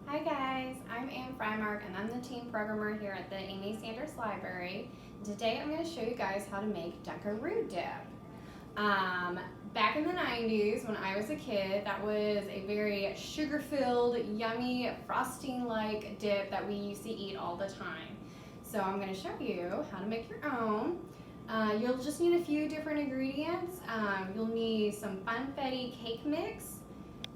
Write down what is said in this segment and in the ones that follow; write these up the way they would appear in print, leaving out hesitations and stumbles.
Hi guys, I'm Ann Frymark and I'm the team programmer here at the Amy Sanders Library. Today I'm going to show you guys how to make Dunkaroo Dip. Back in the 90s when I was a kid, that was a very sugar-filled, yummy, frosting-like dip that we used to eat all the time. So I'm going to show you how to make your own. You'll just need a few different ingredients. You'll need some funfetti cake mix,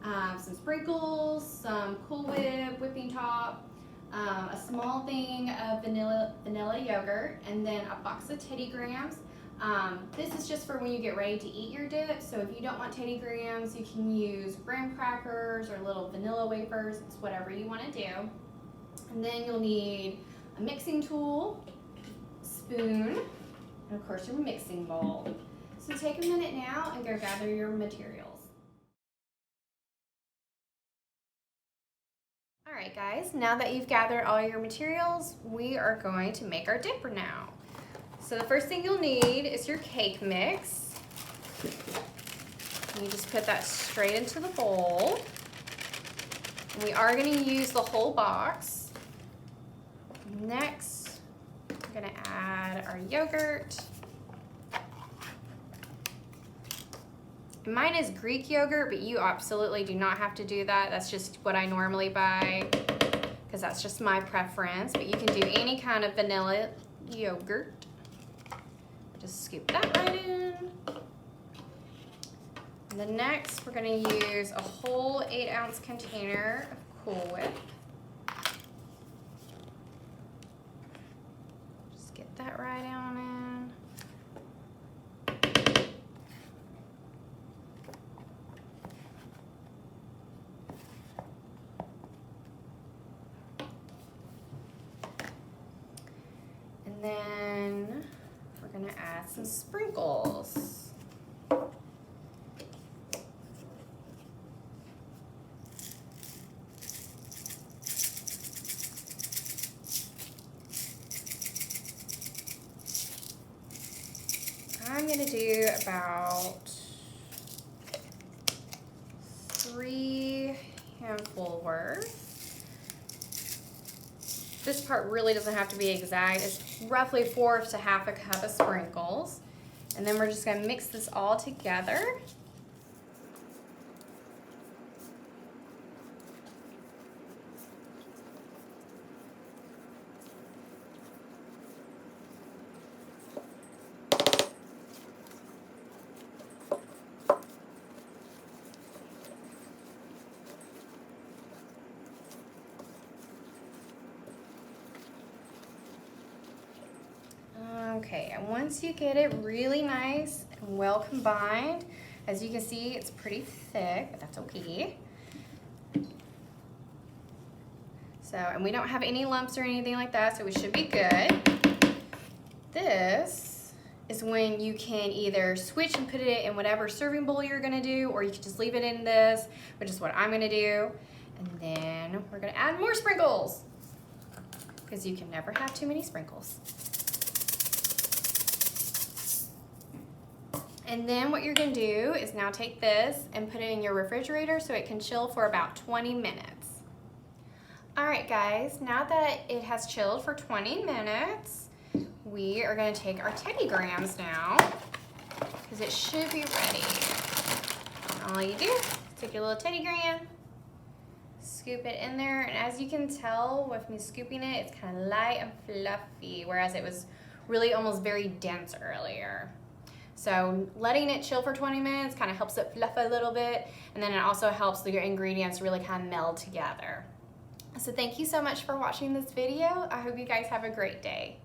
some sprinkles, some Cool Whip whipping top, a small thing of vanilla yogurt, and then a box of Teddy Grahams. This is just for when you get ready to eat your dip, so if you don't want Teddy Grahams, you can use graham crackers or little vanilla wafers. It's whatever you want to do. And then you'll need a mixing tool, spoon, and of course your mixing bowl. So take a minute now and go gather your materials. Alright guys, now that you've gathered all your materials, we are going to make our dip now. So the first thing you'll need is your cake mix. You just put that straight into the bowl. And we are going to use the whole box. Next, we're going to add our yogurt. Mine is Greek yogurt, but you absolutely do not have to do that. That's just what I normally buy because that's just my preference. But you can do any kind of vanilla yogurt. Just scoop that right in. And then next, we're going to use a whole 8-ounce container of Cool Whip. Just get that right on in. And then we're going to add some sprinkles. I'm going to do about 3 handful worth. This part really doesn't have to be exact. It's roughly 1/4 to 1/2 cup of sprinkles. And then we're just going to mix this all together. Okay, and once you get it really nice and well combined, as you can see, it's pretty thick, but that's okay. So, and we don't have any lumps or anything like that, so we should be good. This is when you can either switch and put it in whatever serving bowl you're gonna do, or you can just leave it in this, which is what I'm gonna do. And then we're gonna add more sprinkles, because you can never have too many sprinkles. And then what you're gonna do is now take this and put it in your refrigerator so it can chill for about 20 minutes. All right guys, now that it has chilled for 20 minutes, we are gonna take our Teddy Grahams now, because it should be ready. And all you do is take your little Teddy Graham, scoop it in there, and as you can tell with me scooping it, it's kind of light and fluffy, whereas it was really almost very dense earlier. So letting it chill for 20 minutes kind of helps it fluff a little bit, and then it also helps your ingredients really kind of meld together. So thank you so much for watching this video. I hope you guys have a great day.